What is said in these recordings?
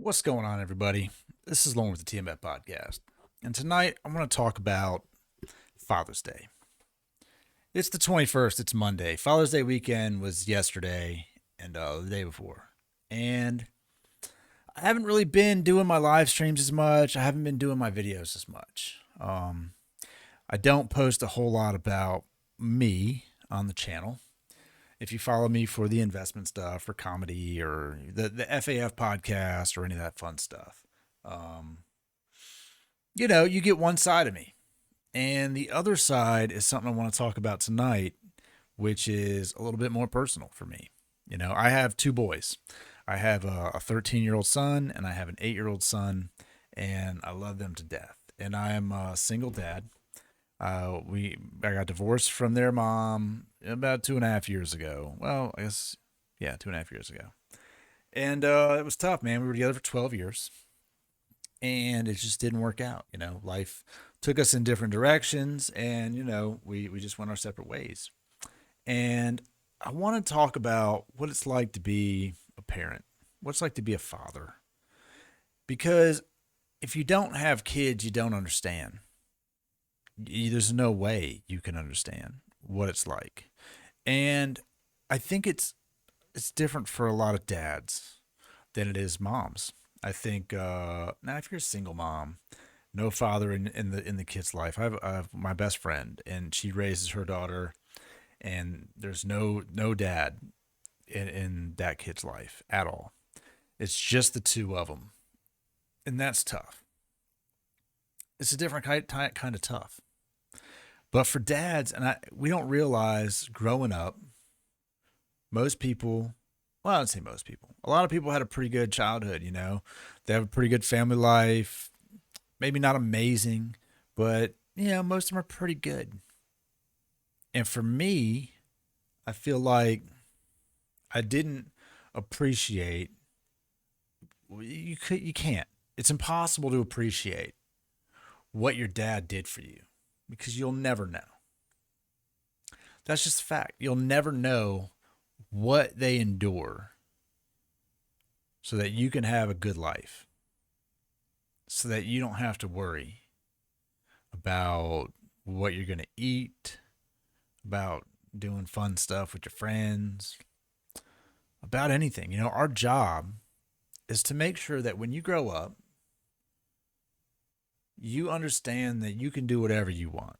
What's going on, everybody? This is Lauren with the TMF Podcast. And tonight I want to talk about Father's Day. It's the 21st, it's Monday. Father's Day weekend was yesterday and the day before. And I haven't really been doing my live streams as much. I haven't been doing my videos as much. I don't post a whole lot about me on the channel. If you follow me for the investment stuff or comedy or the FAF podcast or any of that fun stuff, um, you get one side of me. And the other side is something I want to talk about tonight, which is a little bit more personal for me. I have two boys. I have a 13-year-old son and I have an 8-year-old son, and I love them to death. And I am a single dad. I got divorced from their mom about 2.5 years ago. Well, I guess, yeah, 2.5 years ago. And it was tough, man. We were together for 12 years and it just didn't work out. Life took us in different directions, and, we just went our separate ways. And I want to talk about what it's like to be a parent, what it's like to be a father. Because if you don't have kids, you don't understand. There's no way you can understand what it's like. And I think it's different for a lot of dads than it is moms. I think now if you're a single mom, no father in the kid's life. I have my best friend, and she raises her daughter, and there's no dad in that kid's life at all. It's just the two of them, and that's tough. It's a different kind of tough. But for dads, we don't realize growing up, most people, well, I'd say most people, a lot of people had a pretty good childhood. They have a pretty good family life. Maybe not amazing, but most of them are pretty good. And for me, I feel like I didn't appreciate. You can't. It's impossible to appreciate what your dad did for you because you'll never know. That's just a fact. You'll never know what they endure so that you can have a good life, so that you don't have to worry about what you're going to eat, about doing fun stuff with your friends, about anything. Our job is to make sure that when you grow up, you understand that you can do whatever you want.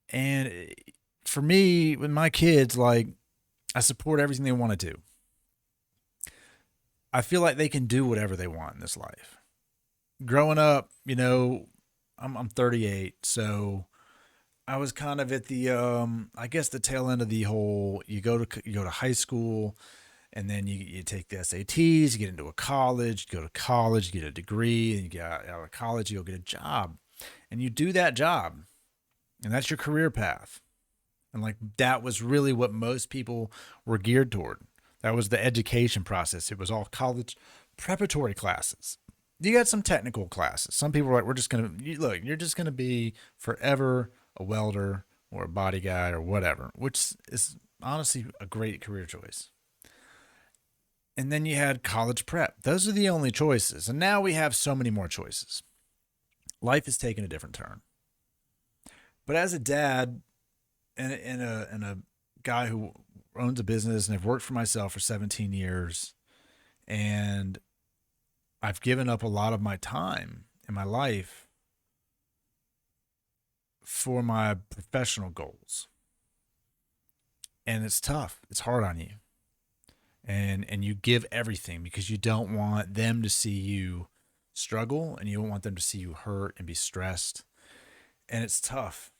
And for me, with my kids, like, I support everything they want to do. I feel like they can do whatever they want in this life. Growing up, I'm 38, so I was kind of at the I guess the tail end of the whole you go to high school, and then you take the SATs, you get into a college, you go to college, you get a degree, and you get out of college, you go get a job. And you do that job, and that's your career path. And like that was really what most people were geared toward. That was the education process. It was all college preparatory classes. You got some technical classes. Some people are like, we're just going to look, you're just going to be forever a welder or a body guy or whatever, which is honestly a great career choice. And then you had college prep. Those are the only choices. And now we have so many more choices. Life has taken a different turn. But as a dad and a guy who owns a business, and I've worked for myself for 17 years, and I've given up a lot of my time in my life for my professional goals. And it's tough. It's hard on you. And you give everything because you don't want them to see you struggle, and you don't want them to see you hurt and be stressed. And it's tough.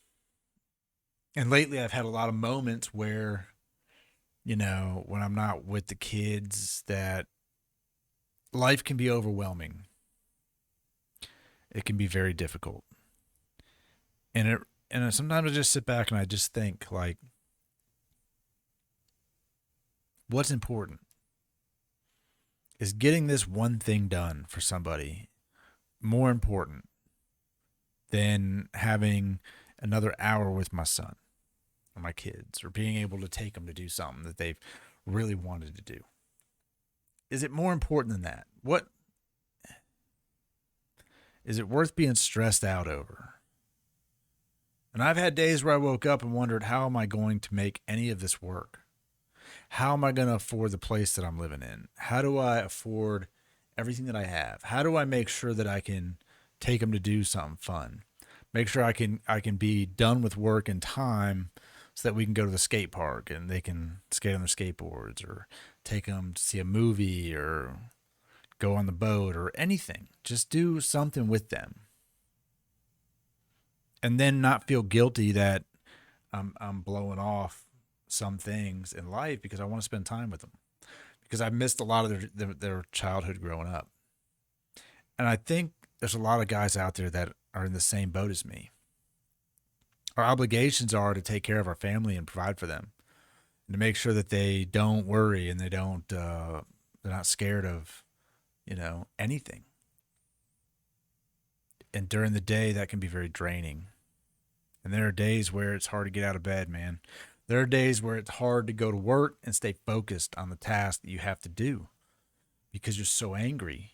And lately I've had a lot of moments where, when I'm not with the kids, that life can be overwhelming. It can be very difficult. And sometimes I just sit back and I just think, like, what's important is getting this one thing done for somebody more important than having another hour with my son or my kids, or being able to take them to do something that they've really wanted to do? Is it more important than that? What is it worth being stressed out over? And I've had days where I woke up and wondered, how am I going to make any of this work? How am I going to afford the place that I'm living in? How do I afford everything that I have? How do I make sure that I can take them to do something fun? Make sure I can be done with work in time so that we can go to the skate park and they can skate on their skateboards, or take them to see a movie, or go on the boat, or anything. Just do something with them. And then not feel guilty that I'm blowing off some things in life because I want to spend time with them, because I missed a lot of their childhood growing up. And I think there's a lot of guys out there that are in the same boat as me. Our obligations are to take care of our family and provide for them, and to make sure that they don't worry and they're not scared of, anything. And during the day, that can be very draining. And there are days where it's hard to get out of bed, man. There are days where it's hard to go to work and stay focused on the task that you have to do, because you're so angry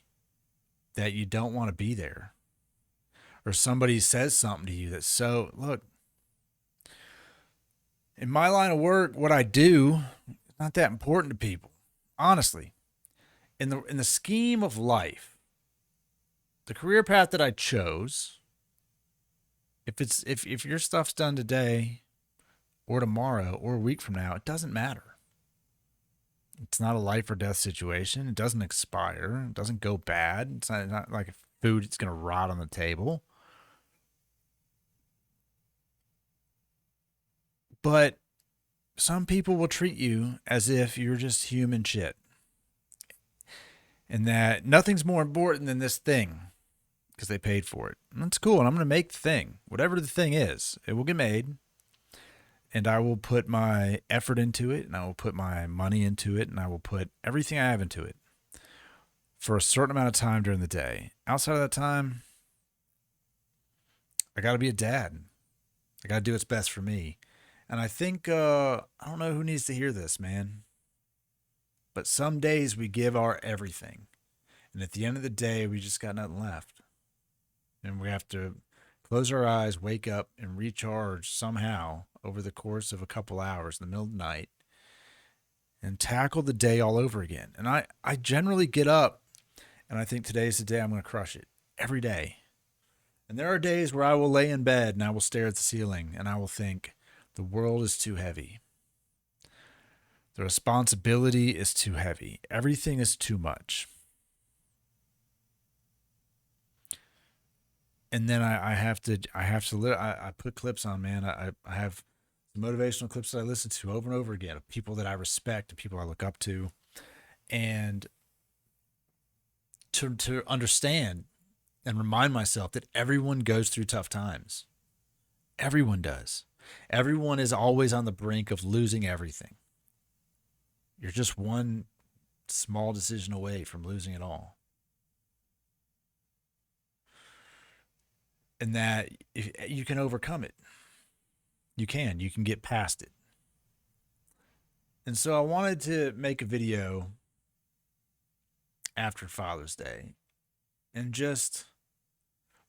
that you don't want to be there. Or somebody says something to you that's so, look, in my line of work, what I do is not that important to people. Honestly, in the scheme of life, the career path that I chose, if your stuff's done today or tomorrow or a week from now, it doesn't matter. It's not a life or death situation. It doesn't expire. It doesn't go bad. It's not like food it's going to rot on the table. But some people will treat you as if you're just human shit, and that nothing's more important than this thing because they paid for it. And that's cool. And I'm going to make the thing. Whatever the thing is, it will get made. And I will put my effort into it, and I will put my money into it, and I will put everything I have into it for a certain amount of time during the day. Outside of that time, I got to be a dad. I got to do what's best for me. And I think, I don't know who needs to hear this, man, but some days we give our everything. And at the end of the day, we just got nothing left. And we have to close our eyes, wake up, and recharge somehow over the course of a couple hours in the middle of the night, and tackle the day all over again. And I generally get up and I think today's the day I'm going to crush it every day. And there are days where I will lay in bed and I will stare at the ceiling and I will think, the world is too heavy. The responsibility is too heavy. Everything is too much. And then I put clips on, man. I have motivational clips that I listen to over and over again of people that I respect and people I look up to, and to understand and remind myself that everyone goes through tough times. Everyone does. Everyone is always on the brink of losing everything. You're just one small decision away from losing it all. And that if you can overcome it. You can get past it. And so I wanted to make a video after Father's Day and just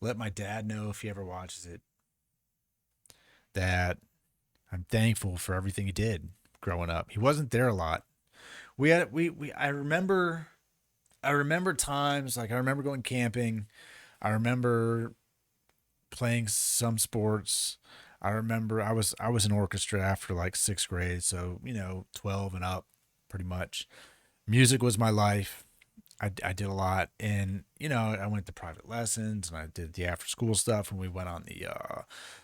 let my dad know, if he ever watches it, that I'm thankful for everything he did growing up. He wasn't there a lot. I remember times, like I remember going camping. I remember playing some sports. I remember I was in orchestra after like 6th grade, so 12 and up, pretty much. Music was my life. I did a lot, and I went to private lessons, and I did the after school stuff, and we went on the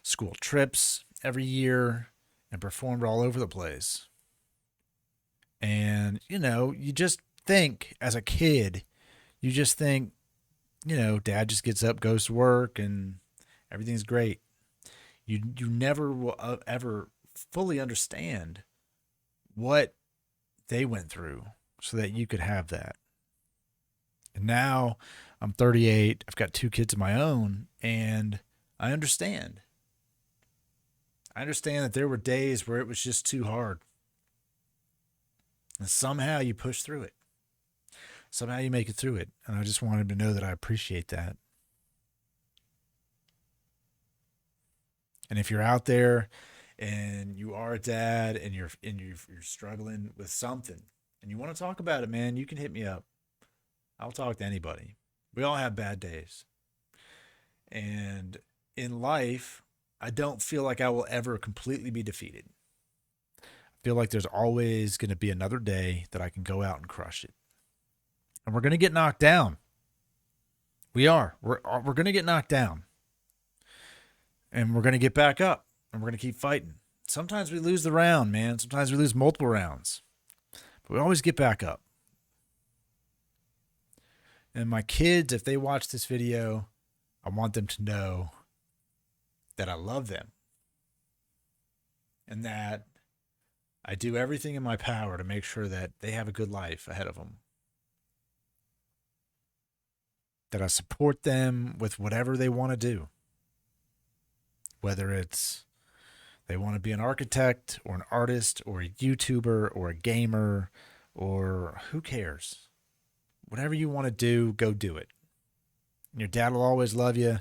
school trips every year and performed all over the place. And you just think as a kid, dad just gets up, goes to work, and everything's great. You never will ever fully understand what they went through so that you could have that. And now I'm 38. I've got 2 kids of my own, and I understand. I understand that there were days where it was just too hard. And somehow you push through it. Somehow you make it through it. And I just wanted to know that I appreciate that. And if you're out there and you are a dad and you're struggling with something and you want to talk about it, man, you can hit me up. I'll talk to anybody. We all have bad days. And in life, I don't feel like I will ever completely be defeated. I feel like there's always going to be another day that I can go out and crush it. And we're going to get knocked down. We are. We're going to get knocked down. And we're going to get back up. And we're going to keep fighting. Sometimes we lose the round, man. Sometimes we lose multiple rounds. But we always get back up. And my kids, if they watch this video, I want them to know that I love them. And that I do everything in my power to make sure that they have a good life ahead of them. That I support them with whatever they want to do. Whether it's they want to be an architect or an artist or a YouTuber or a gamer or who cares? Whatever you want to do, go do it. Your dad will always love you.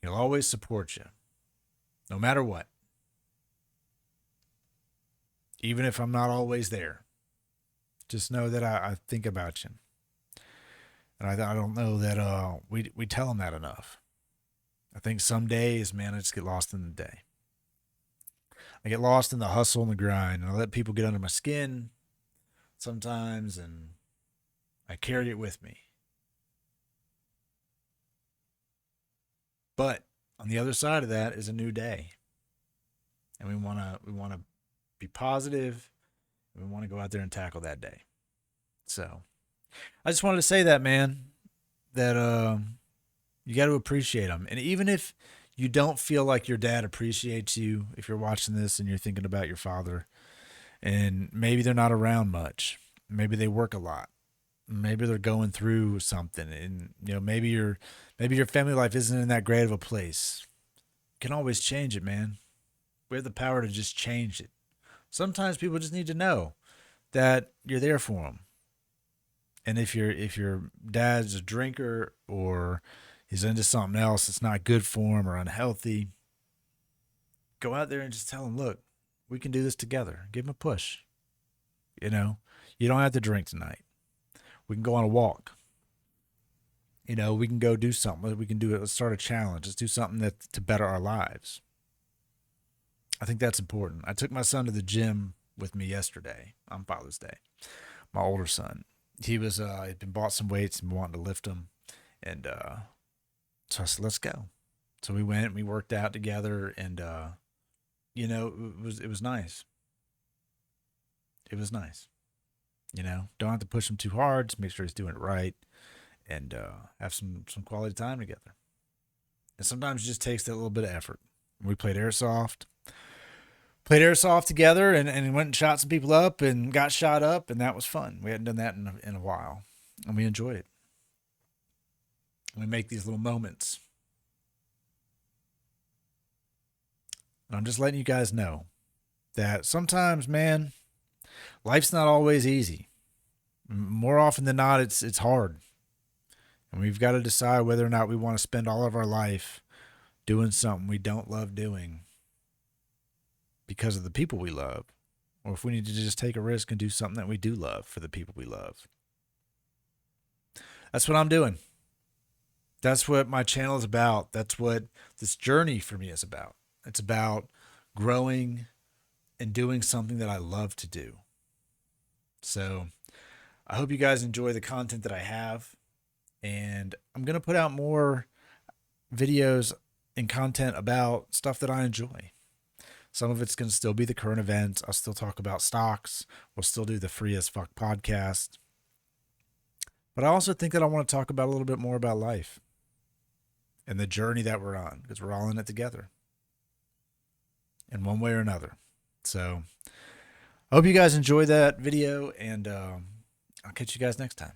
He'll always support you. No matter what. Even if I'm not always there. Just know that I think about you. And I don't know that we tell him that enough. I think some days, man, I just get lost in the day. I get lost in the hustle and the grind. And I let people get under my skin sometimes, and I carry it with me. But on the other side of that is a new day. And we want to be positive, and we want to go out there and tackle that day. So I just wanted to say that, man, that you got to appreciate them. And even if you don't feel like your dad appreciates you, if you're watching this and you're thinking about your father, and maybe they're not around much, maybe they work a lot, maybe they're going through something, and maybe your family life isn't in that great of a place. You can always change it, man. We have the power to just change it. Sometimes people just need to know that you're there for them. And if your dad's a drinker or he's into something else that's not good for him or unhealthy, go out there and just tell him, look, we can do this together. Give him a push. You don't have to drink tonight. We can go on a walk. We can go do something. We can do it. Let's start a challenge. Let's do something to better our lives. I think that's important. I took my son to the gym with me yesterday on Father's Day. My older son. He was he'd been bought some weights and wanting to lift them. And so I said, let's go. So we went and we worked out together, and it was nice. It was nice. Don't have to push him too hard. Just make sure he's doing it right, and have some quality time together. And sometimes it just takes that little bit of effort. We played airsoft together, and went and shot some people up and got shot up, and that was fun. We hadn't done that in a while, and we enjoyed it. We make these little moments. And I'm just letting you guys know that sometimes, man, life's not always easy. More often than not, it's hard. And we've got to decide whether or not we want to spend all of our life doing something we don't love doing because of the people we love, or if we need to just take a risk and do something that we do love for the people we love. That's what I'm doing. That's what my channel is about. That's what this journey for me is about. It's about growing and doing something that I love to do. So I hope you guys enjoy the content that I have. And I'm going to put out more videos and content about stuff that I enjoy. Some of it's going to still be the current events. I'll still talk about stocks. We'll still do the Free as Fuck podcast. But I also think that I want to talk about a little bit more about life and the journey that we're on, because we're all in it together in one way or another. So I hope you guys enjoy that video, and I'll catch you guys next time.